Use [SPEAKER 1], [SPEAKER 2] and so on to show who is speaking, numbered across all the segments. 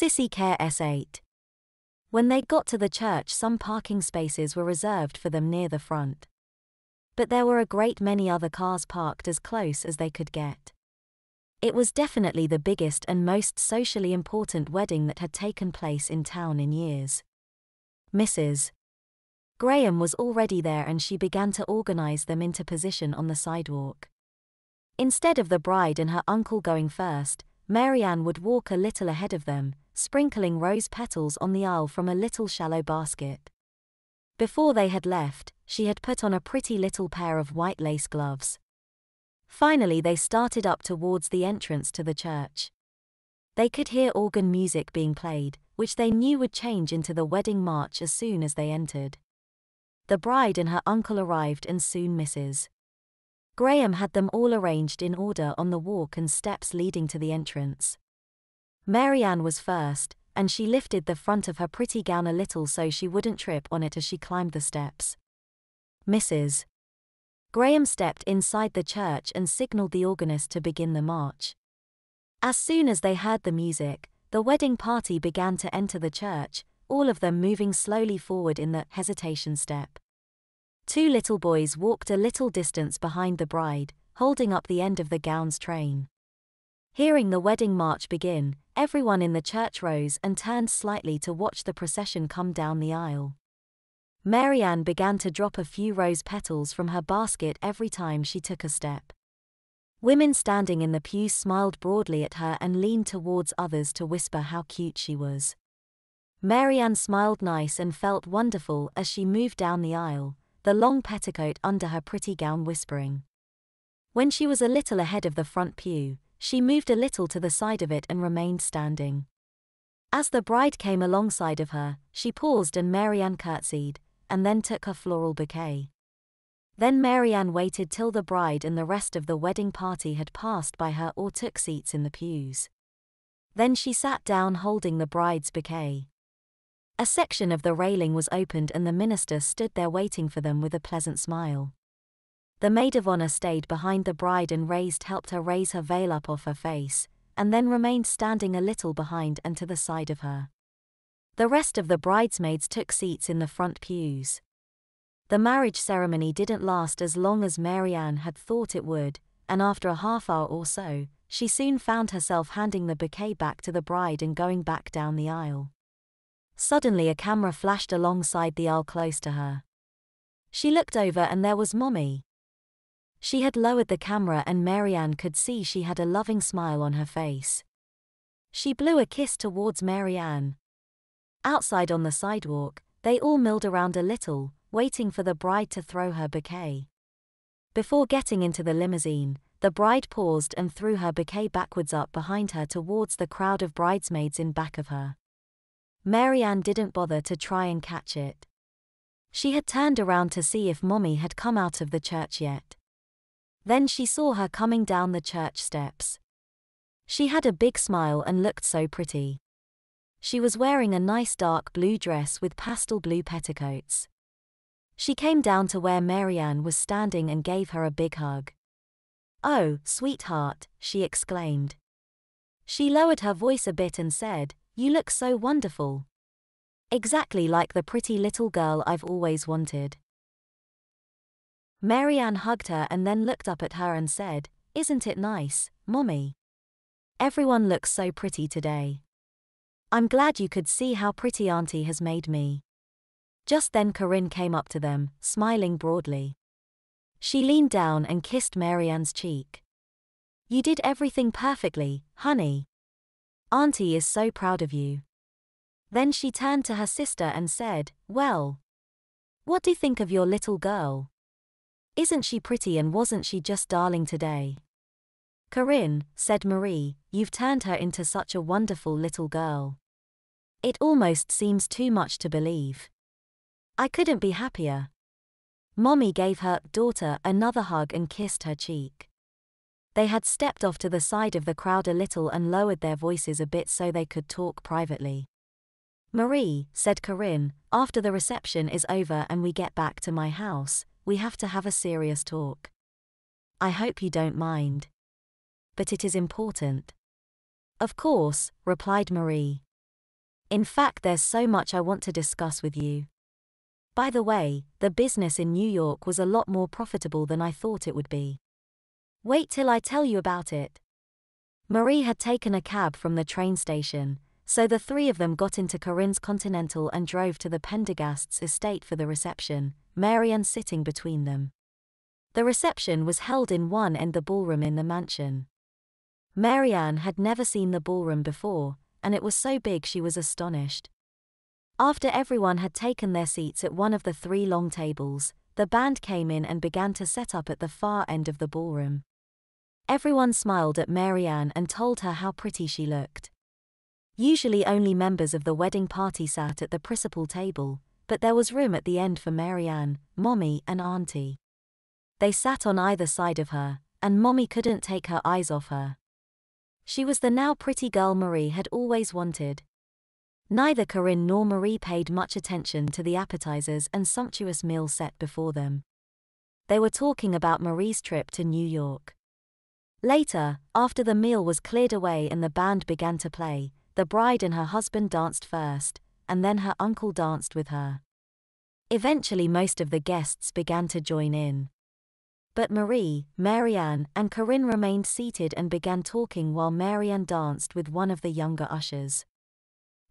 [SPEAKER 1] Sissy Care S8. When they got to the church, some parking spaces were reserved for them near the front. But there were a great many other cars parked as close as they could get. It was definitely the biggest and most socially important wedding that had taken place in town in years. Mrs. Graham was already there and she began to organize them into position on the sidewalk. Instead of the bride and her uncle going first, Mary Ann would walk a little ahead of them, sprinkling rose petals on the aisle from a little shallow basket. Before they had left, she had put on a pretty little pair of white lace gloves. Finally they started up towards the entrance to the church. They could hear organ music being played, which they knew would change into the wedding march as soon as they entered. The bride and her uncle arrived and soon Mrs. Graham had them all arranged in order on the walk and steps leading to the entrance. Mary Ann was first, and she lifted the front of her pretty gown a little so she wouldn't trip on it as she climbed the steps. Mrs. Graham stepped inside the church and signaled the organist to begin the march. As soon as they heard the music, the wedding party began to enter the church, all of them moving slowly forward in the hesitation step. Two little boys walked a little distance behind the bride, holding up the end of the gown's train. Hearing the wedding march begin, everyone in the church rose and turned slightly to watch the procession come down the aisle. Mary Ann began to drop a few rose petals from her basket every time she took a step. Women standing in the pews smiled broadly at her and leaned towards others to whisper how cute she was. Mary Ann smiled nice and felt wonderful as she moved down the aisle, the long petticoat under her pretty gown whispering. When she was a little ahead of the front pew, she moved a little to the side of it and remained standing. As the bride came alongside of her, she paused and Mary Ann curtsied, and then took her floral bouquet. Then Mary Ann waited till the bride and the rest of the wedding party had passed by her or took seats in the pews. Then she sat down holding the bride's bouquet. A section of the railing was opened and the minister stood there waiting for them with a pleasant smile. The maid of honor stayed behind the bride and helped her raise her veil up off her face, and then remained standing a little behind and to the side of her. The rest of the bridesmaids took seats in the front pews. The marriage ceremony didn't last as long as Mary Ann had thought it would, and after a half hour or so, she soon found herself handing the bouquet back to the bride and going back down the aisle. Suddenly a camera flashed alongside the aisle close to her. She looked over and there was Mommy. She had lowered the camera and Mary Ann could see she had a loving smile on her face. She blew a kiss towards Mary Ann. Outside on the sidewalk, they all milled around a little, waiting for the bride to throw her bouquet. Before getting into the limousine, the bride paused and threw her bouquet backwards up behind her towards the crowd of bridesmaids in back of her. Mary Ann didn't bother to try and catch it. She had turned around to see if Mommy had come out of the church yet. Then she saw her coming down the church steps. She had a big smile and looked so pretty. She was wearing a nice dark blue dress with pastel blue petticoats. She came down to where Mary Ann was standing and gave her a big hug. "Oh, sweetheart," she exclaimed. She lowered her voice a bit and said, "You look so wonderful. Exactly like the pretty little girl I've always wanted." Mary Ann hugged her and then looked up at her and said, "Isn't it nice, Mommy? Everyone looks so pretty today. I'm glad you could see how pretty Auntie has made me." Just then Corinne came up to them, smiling broadly. She leaned down and kissed Mary Ann's cheek. "You did everything perfectly, honey. Auntie is so proud of you." Then she turned to her sister and said, "Well, what do you think of your little girl? Isn't she pretty and wasn't she just darling today?" "Corinne," said Marie, "you've turned her into such a wonderful little girl. It almost seems too much to believe. I couldn't be happier." Mommy gave her daughter another hug and kissed her cheek. They had stepped off to the side of the crowd a little and lowered their voices a bit so they could talk privately. "Marie," said Corinne, "after the reception is over and we get back to my house, we have to have a serious talk. I hope you don't mind. But it is important." "Of course," replied Marie. In fact, there's so much I want to discuss with you. By the way, the business in New York was a lot more profitable than I thought it would be. Wait till I tell you about it. Marie had taken a cab from the train station, so the three of them got into Corinne's Continental and drove to the Pendergasts' estate for the reception, Marianne sitting between them. The reception was held in one end the ballroom in the mansion. Marianne had never seen the ballroom before, and it was so big she was astonished. After everyone had taken their seats at one of the three long tables, the band came in and began to set up at the far end of the ballroom. Everyone smiled at Marianne and told her how pretty she looked. Usually only members of the wedding party sat at the principal table, but there was room at the end for Marianne, Mommy and Auntie. They sat on either side of her, and Mommy couldn't take her eyes off her. She was the now pretty girl Marie had always wanted. Neither Corinne nor Marie paid much attention to the appetizers and sumptuous meal set before them. They were talking about Marie's trip to New York. Later, after the meal was cleared away and the band began to play, the bride and her husband danced first, and then her uncle danced with her. Eventually most of the guests began to join in. But Marie, Marianne, and Corinne remained seated and began talking while Marianne danced with one of the younger ushers.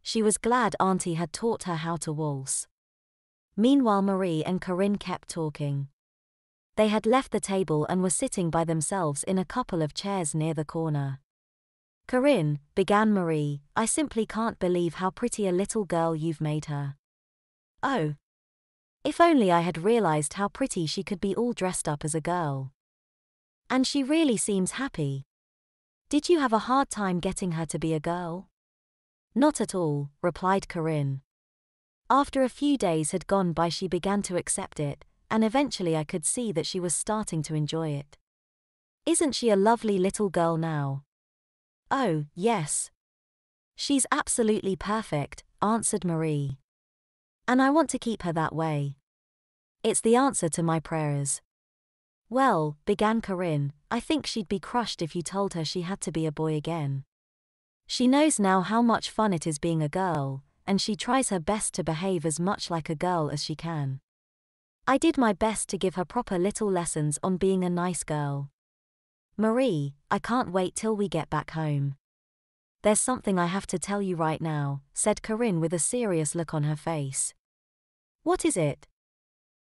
[SPEAKER 1] She was glad Auntie had taught her how to waltz. Meanwhile Marie and Corinne kept talking. They had left the table and were sitting by themselves in a couple of chairs near the corner. "Corinne," began Marie, "I simply can't believe how pretty a little girl you've made her." "Oh. If only I had realized how pretty she could be all dressed up as a girl. And she really seems happy. Did you have a hard time getting her to be a girl?" "Not at all," replied Corinne. "After a few days had gone by she began to accept it, and eventually I could see that she was starting to enjoy it. Isn't she a lovely little girl now?" "Oh, yes. She's absolutely perfect," answered Marie. "And I want to keep her that way. It's the answer to my prayers." "Well," began Corinne, "I think she'd be crushed if you told her she had to be a boy again. She knows now how much fun it is being a girl, and she tries her best to behave as much like a girl as she can. I did my best to give her proper little lessons on being a nice girl. Marie, I can't wait till we get back home. There's something I have to tell you right now," said Corinne with a serious look on her face. "What is it?"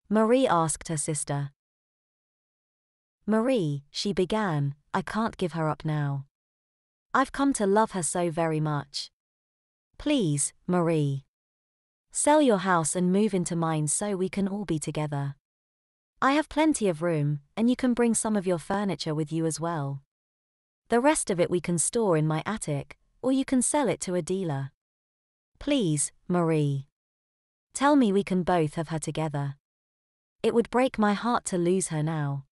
[SPEAKER 1] Marie asked her sister. "Marie," she began, "I can't give her up now. I've come to love her so very much. Please, Marie. Sell your house and move into mine so we can all be together. I have plenty of room, and you can bring some of your furniture with you as well. The rest of it we can store in my attic, or you can sell it to a dealer. Please, Marie. Tell me we can both have her together. It would break my heart to lose her now."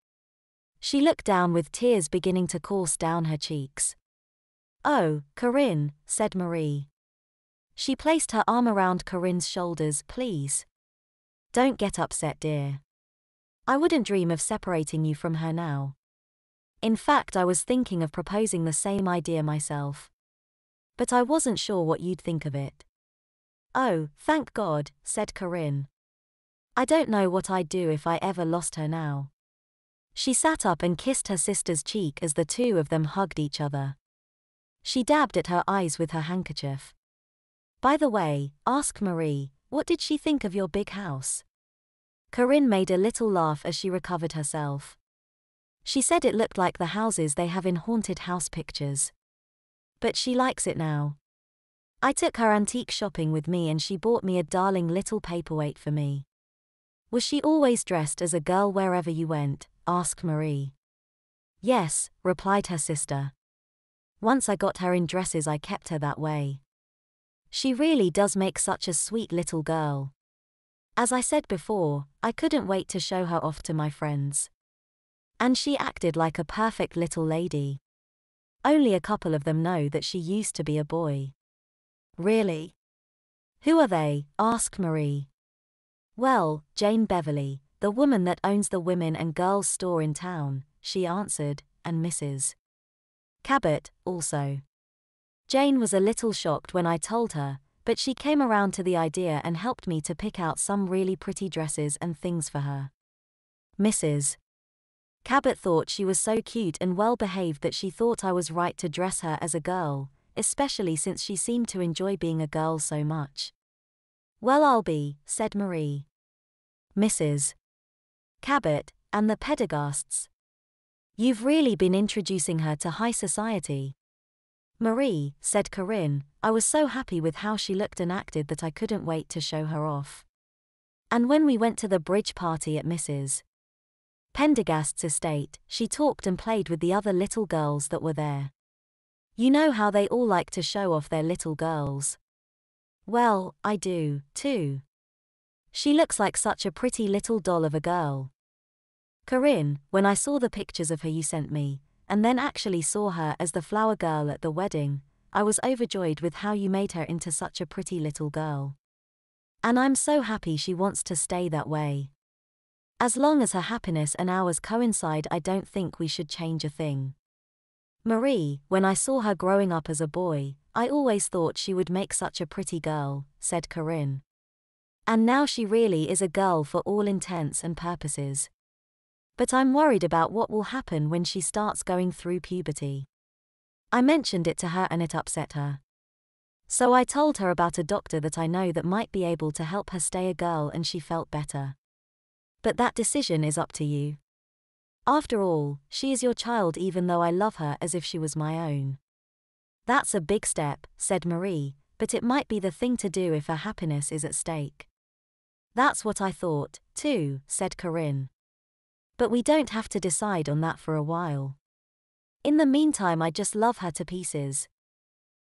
[SPEAKER 1] She looked down with tears beginning to course down her cheeks. "Oh, Corinne," said Marie. She placed her arm around Corinne's shoulders. "Please. Don't get upset, dear. I wouldn't dream of separating you from her now. In fact, I was thinking of proposing the same idea myself. But I wasn't sure what you'd think of it." "Oh, thank God," said Corinne. "I don't know what I'd do if I ever lost her now." She sat up and kissed her sister's cheek as the two of them hugged each other. She dabbed at her eyes with her handkerchief. "By the way," asked Marie, "what did she think of your big house?" Corinne made a little laugh as she recovered herself. She said it looked like the houses they have in haunted house pictures. But she likes it now. I took her antique shopping with me and she bought me a darling little paperweight for me. "Was she always dressed as a girl wherever you went?" asked Marie. "Yes," replied her sister. "Once I got her in dresses I kept her that way. She really does make such a sweet little girl. As I said before, I couldn't wait to show her off to my friends. And she acted like a perfect little lady. Only a couple of them know that she used to be a boy." "Really? Who are they?" asked Marie. "Well, Jane Beverly, the woman that owns the women and girls store in town," she answered, "and Mrs. Cabot, also." Jane was a little shocked when I told her, but she came around to the idea and helped me to pick out some really pretty dresses and things for her. Mrs. Cabot thought she was so cute and well behaved that she thought I was right to dress her as a girl, especially since she seemed to enjoy being a girl so much. Well, I'll be, said Marie. Mrs. Cabot, and the Pendergasts. You've really been introducing her to high society. Marie, said Corinne, I was so happy with how she looked and acted that I couldn't wait to show her off. And when we went to the bridge party at Mrs. Pendergast's estate, she talked and played with the other little girls that were there. You know how they all like to show off their little girls. Well, I do, too. She looks like such a pretty little doll of a girl. Corinne, when I saw the pictures of her you sent me, and then actually saw her as the flower girl at the wedding, I was overjoyed with how you made her into such a pretty little girl. And I'm so happy she wants to stay that way. As long as her happiness and ours coincide, I don't think we should change a thing. Marie, when I saw her growing up as a boy, I always thought she would make such a pretty girl, said Corinne. And now she really is a girl for all intents and purposes. But I'm worried about what will happen when she starts going through puberty. I mentioned it to her and it upset her. So I told her about a doctor that I know that might be able to help her stay a girl, and she felt better. But that decision is up to you. After all, she is your child, even though I love her as if she was my own. That's a big step, said Marie, but it might be the thing to do if her happiness is at stake. That's what I thought, too, said Corinne. But we don't have to decide on that for a while. In the meantime, I just love her to pieces.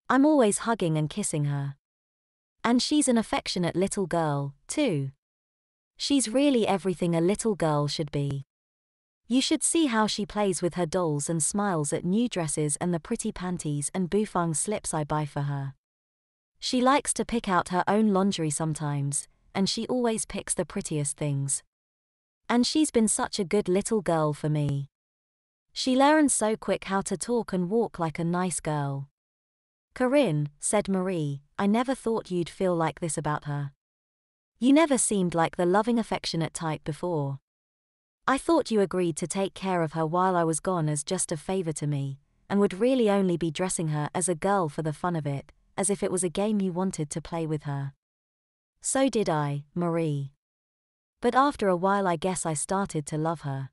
[SPEAKER 1] I'm always hugging and kissing her. And she's an affectionate little girl, too. She's really everything a little girl should be. You should see how she plays with her dolls and smiles at new dresses and the pretty panties and bouffant slips I buy for her. She likes to pick out her own lingerie sometimes, and she always picks the prettiest things. And she's been such a good little girl for me. She learns so quick how to talk and walk like a nice girl. Corinne, said Marie, I never thought you'd feel like this about her. You never seemed like the loving, affectionate type before. I thought you agreed to take care of her while I was gone as just a favor to me, and would really only be dressing her as a girl for the fun of it, as if it was a game you wanted to play with her. So did I, Marie. But after a while I guess I started to love her.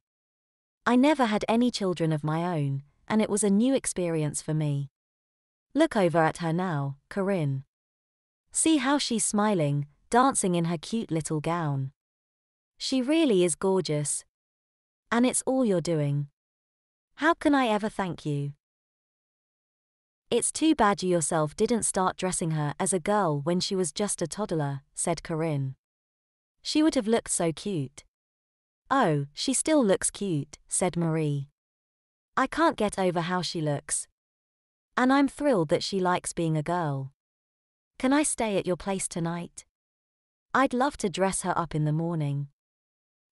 [SPEAKER 1] I never had any children of my own, and it was a new experience for me. Look over at her now, Corinne. See how she's smiling, dancing in her cute little gown. She really is gorgeous. And it's all you're doing. How can I ever thank you? It's too bad you yourself didn't start dressing her as a girl when she was just a toddler, said Corinne. She would have looked so cute. Oh, she still looks cute, said Marie. I can't get over how she looks. And I'm thrilled that she likes being a girl. Can I stay at your place tonight? I'd love to dress her up in the morning.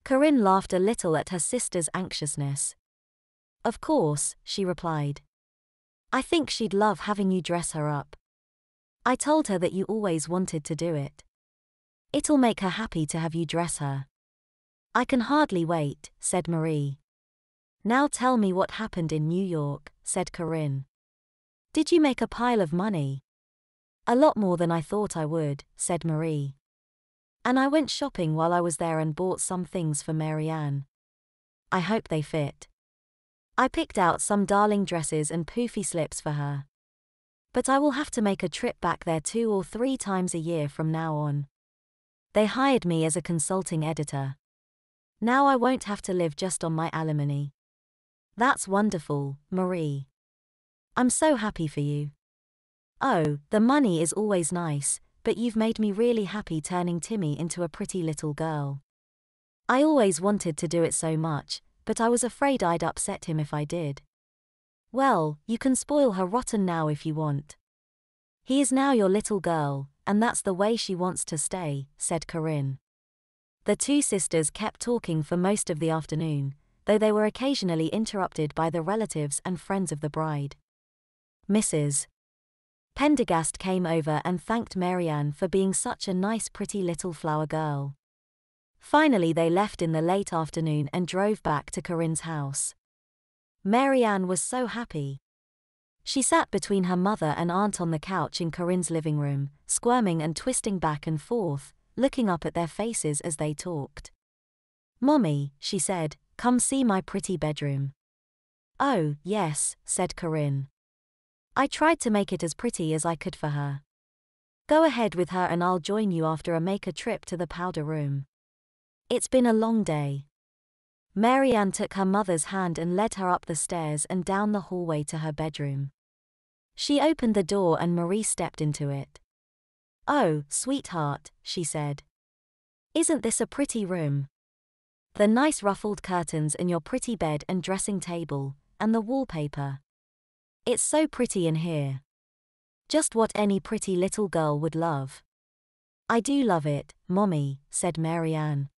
[SPEAKER 1] Corinne laughed a little at her sister's anxiousness. Of course, she replied. I think she'd love having you dress her up. I told her that you always wanted to do it. It'll make her happy to have you dress her. I can hardly wait, said Marie. Now tell me what happened in New York, said Corinne. Did you make a pile of money? A lot more than I thought I would, said Marie. And I went shopping while I was there and bought some things for Marianne. I hope they fit. I picked out some darling dresses and poofy slips for her. But I will have to make a trip back there 2 or 3 times a year from now on. They hired me as a consulting editor. Now I won't have to live just on my alimony. That's wonderful, Marie. I'm so happy for you. Oh, the money is always nice, but you've made me really happy turning Timmy into a pretty little girl. I always wanted to do it so much, but I was afraid I'd upset him if I did. Well, you can spoil her rotten now if you want. He is now your little girl, and that's the way she wants to stay, said Corinne. The 2 sisters kept talking for most of the afternoon, though they were occasionally interrupted by the relatives and friends of the bride. Mrs. Pendergast came over and thanked Marianne for being such a nice pretty little flower girl. Finally they left in the late afternoon and drove back to Corinne's house. Marianne was so happy. She sat between her mother and aunt on the couch in Corinne's living room, squirming and twisting back and forth, looking up at their faces as they talked. "Mommy," she said, "come see my pretty bedroom." "Oh, yes," said Corinne. "I tried to make it as pretty as I could for her. Go ahead with her and I'll join you after I make a trip to the powder room. It's been a long day." Marianne took her mother's hand and led her up the stairs and down the hallway to her bedroom. She opened the door and Marie stepped into it. "Oh, sweetheart," she said. "Isn't this a pretty room? The nice ruffled curtains and your pretty bed and dressing table, and the wallpaper. It's so pretty in here. Just what any pretty little girl would love." "I do love it, Mommy," said Marianne.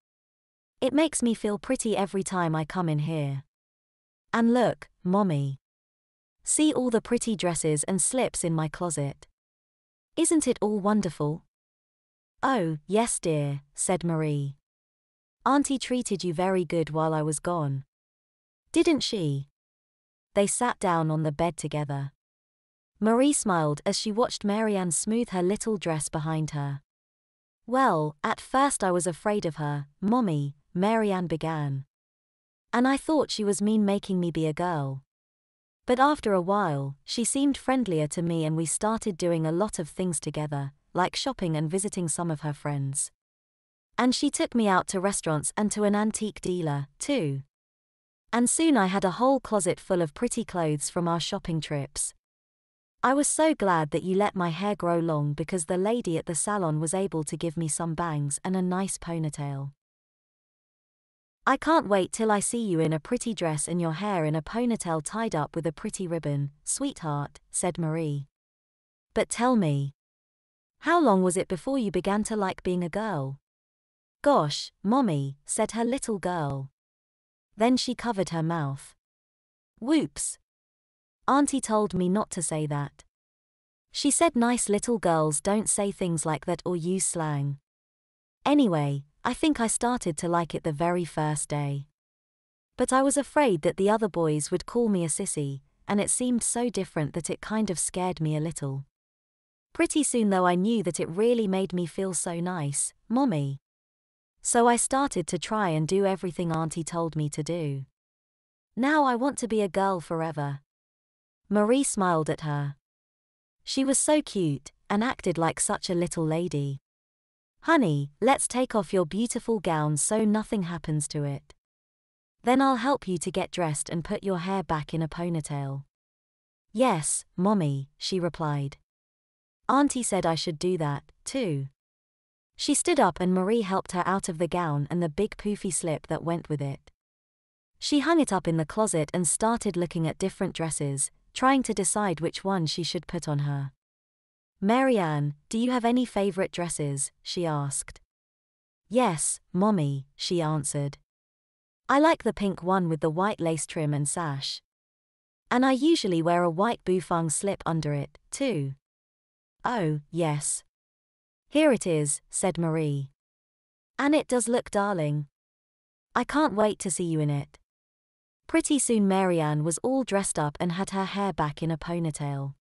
[SPEAKER 1] "It makes me feel pretty every time I come in here. And look, Mommy. See all the pretty dresses and slips in my closet. Isn't it all wonderful?" "Oh, yes dear," said Marie. "Auntie treated you very good while I was gone. Didn't she?" They sat down on the bed together. Marie smiled as she watched Marianne smooth her little dress behind her. "Well, at first I was afraid of her, Mommy," Marianne began. "And I thought she was mean making me be a girl. But after a while, she seemed friendlier to me and we started doing a lot of things together, like shopping and visiting some of her friends. And she took me out to restaurants and to an antique dealer, too. And soon I had a whole closet full of pretty clothes from our shopping trips. I was so glad that you let my hair grow long because the lady at the salon was able to give me some bangs and a nice ponytail. I can't wait till I see you in a pretty dress and your hair in a ponytail tied up with a pretty ribbon, sweetheart," said Marie. "But tell me, how long was it before you began to like being a girl?" "Gosh, Mommy," said her little girl. Then she covered her mouth. "Whoops. Auntie told me not to say that. She said nice little girls don't say things like that or use slang. Anyway, I think I started to like it the very first day. But I was afraid that the other boys would call me a sissy, and it seemed so different that it kind of scared me a little. Pretty soon though I knew that it really made me feel so nice, Mommy. So I started to try and do everything Auntie told me to do. Now I want to be a girl forever." Marie smiled at her. She was so cute, and acted like such a little lady. "Honey, let's take off your beautiful gown so nothing happens to it. Then I'll help you to get dressed and put your hair back in a ponytail." "Yes, Mommy," she replied. "Auntie said I should do that, too." She stood up and Marie helped her out of the gown and the big poofy slip that went with it. She hung it up in the closet and started looking at different dresses, trying to decide which one she should put on her. "Marianne, do you have any favorite dresses?" she asked. "Yes, Mommy," she answered. "I like the pink one with the white lace trim and sash. And I usually wear a white bouffant slip under it, too." "Oh, yes. Here it is," said Marie. "And it does look darling. I can't wait to see you in it." Pretty soon Marianne was all dressed up and had her hair back in a ponytail.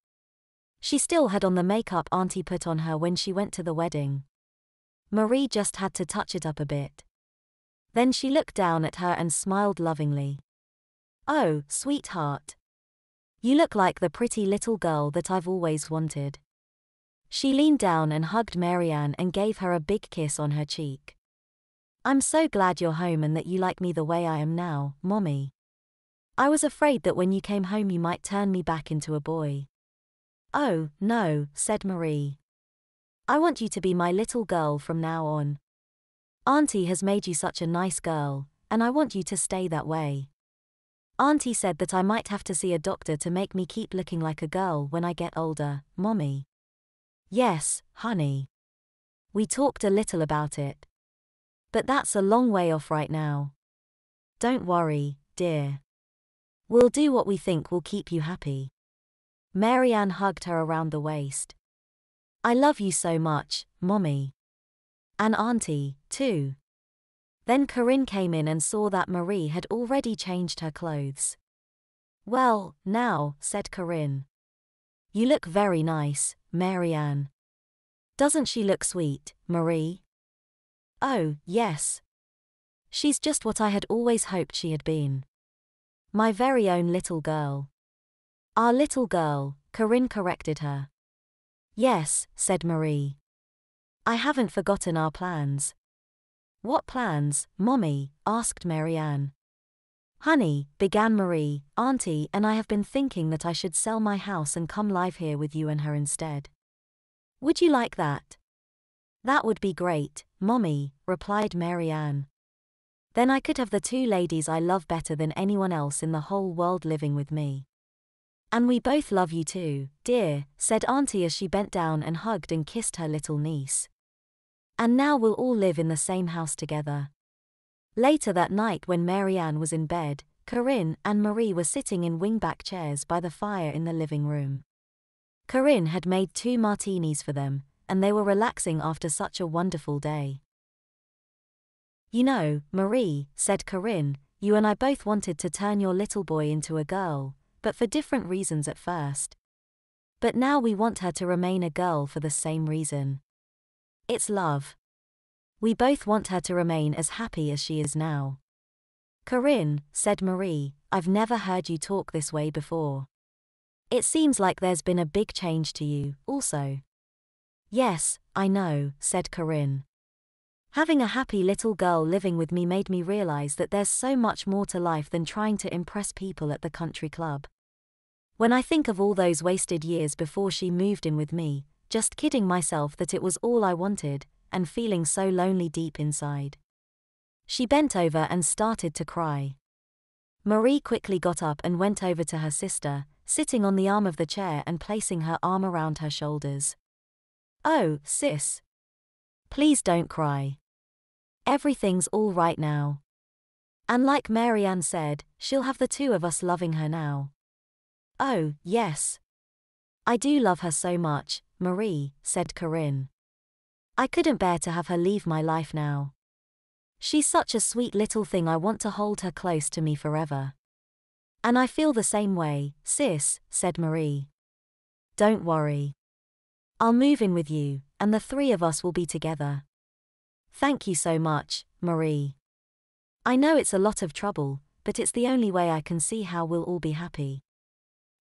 [SPEAKER 1] She still had on the makeup Auntie put on her when she went to the wedding. Marie just had to touch it up a bit. Then she looked down at her and smiled lovingly. "Oh, sweetheart. You look like the pretty little girl that I've always wanted." She leaned down and hugged Marianne and gave her a big kiss on her cheek. "I'm so glad you're home and that you like me the way I am now, Mommy. I was afraid that when you came home you might turn me back into a boy." "Oh, no," said Marie. "I want you to be my little girl from now on. Auntie has made you such a nice girl, and I want you to stay that way. Auntie said that I might have to see a doctor to make me keep looking like a girl when I get older, Mommy." "Yes, honey. We talked a little about it. But that's a long way off right now. Don't worry, dear. We'll do what we think will keep you happy." Marianne hugged her around the waist. I love you so much, Mommy. And Auntie, too. Then Corinne came in and saw that Marie had already changed her clothes. Well, now, said Corinne. You look very nice, Marianne. Doesn't she look sweet, Marie? Oh, yes. She's just what I had always hoped she had been. My very own little girl. Our little girl, Corinne corrected her. Yes, said Marie. I haven't forgotten our plans. What plans, Mommy? Asked Marianne. Honey, began Marie, Auntie and I have been thinking that I should sell my house and come live here with you and her instead. Would you like that? That would be great, Mommy, replied Marianne. Then I could have the two ladies I love better than anyone else in the whole world living with me. And we both love you too, dear, said Auntie as she bent down and hugged and kissed her little niece. And now we'll all live in the same house together. Later that night when Marianne was in bed, Corinne and Marie were sitting in wingback chairs by the fire in the living room. Corinne had made 2 martinis for them, and they were relaxing after such a wonderful day. You know, Marie, said Corinne, you and I both wanted to turn your little boy into a girl, but for different reasons at first. But now we want her to remain a girl for the same reason. It's love. We both want her to remain as happy as she is now. Corinne, said Marie, I've never heard you talk this way before. It seems like there's been a big change to you, also. Yes, I know, said Corinne. Having a happy little girl living with me made me realize that there's so much more to life than trying to impress people at the country club. When I think of all those wasted years before she moved in with me, just kidding myself that it was all I wanted, and feeling so lonely deep inside. She bent over and started to cry. Marie quickly got up and went over to her sister, sitting on the arm of the chair and placing her arm around her shoulders. Oh, sis. Please don't cry. Everything's all right now. And like Marianne said, she'll have the two of us loving her now. Oh, yes. I do love her so much, Marie, said Corinne. I couldn't bear to have her leave my life now. She's such a sweet little thing, I want to hold her close to me forever. And I feel the same way, sis, said Marie. Don't worry. I'll move in with you, and the 3 of us will be together. Thank you so much, Marie. I know it's a lot of trouble, but it's the only way I can see how we'll all be happy.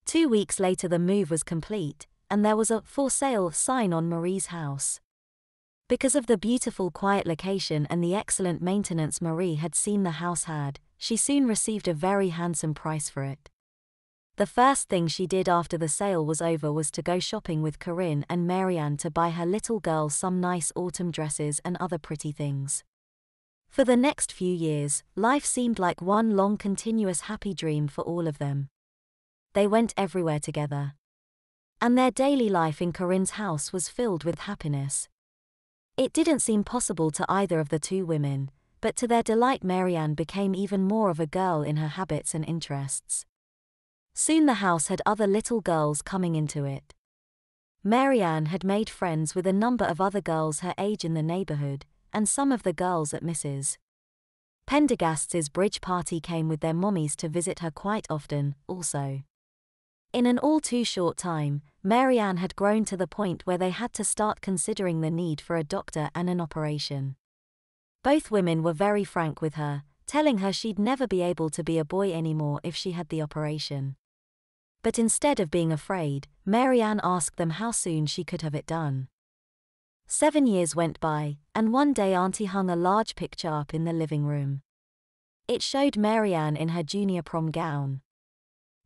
[SPEAKER 1] 2 weeks later the move was complete, and there was a "for sale" sign on Marie's house. Because of the beautiful quiet location and the excellent maintenance Marie had seen the house had, she soon received a very handsome price for it. The first thing she did after the sale was over was to go shopping with Corinne and Marianne to buy her little girl some nice autumn dresses and other pretty things. For the next few years, life seemed like one long continuous happy dream for all of them. They went everywhere together. And their daily life in Corinne's house was filled with happiness. It didn't seem possible to either of the 2 women, but to their delight Marianne became even more of a girl in her habits and interests. Soon the house had other little girls coming into it. Marianne had made friends with a number of other girls her age in the neighborhood, and some of the girls at Mrs. Pendergast's bridge party came with their mommies to visit her quite often, also. In an all too short time, Marianne had grown to the point where they had to start considering the need for a doctor and an operation. Both women were very frank with her, telling her she'd never be able to be a boy anymore if she had the operation. But instead of being afraid, Marianne asked them how soon she could have it done. 7 years went by, and one day Auntie hung a large picture up in the living room. It showed Marianne in her junior prom gown.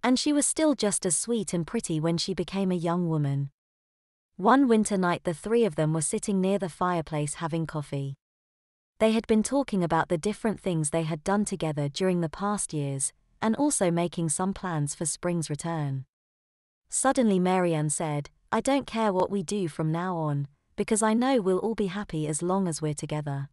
[SPEAKER 1] And she was still just as sweet and pretty when she became a young woman. One winter night the 3 of them were sitting near the fireplace having coffee. They had been talking about the different things they had done together during the past years, and also making some plans for spring's return. Suddenly Marianne said, I don't care what we do from now on, because I know we'll all be happy as long as we're together.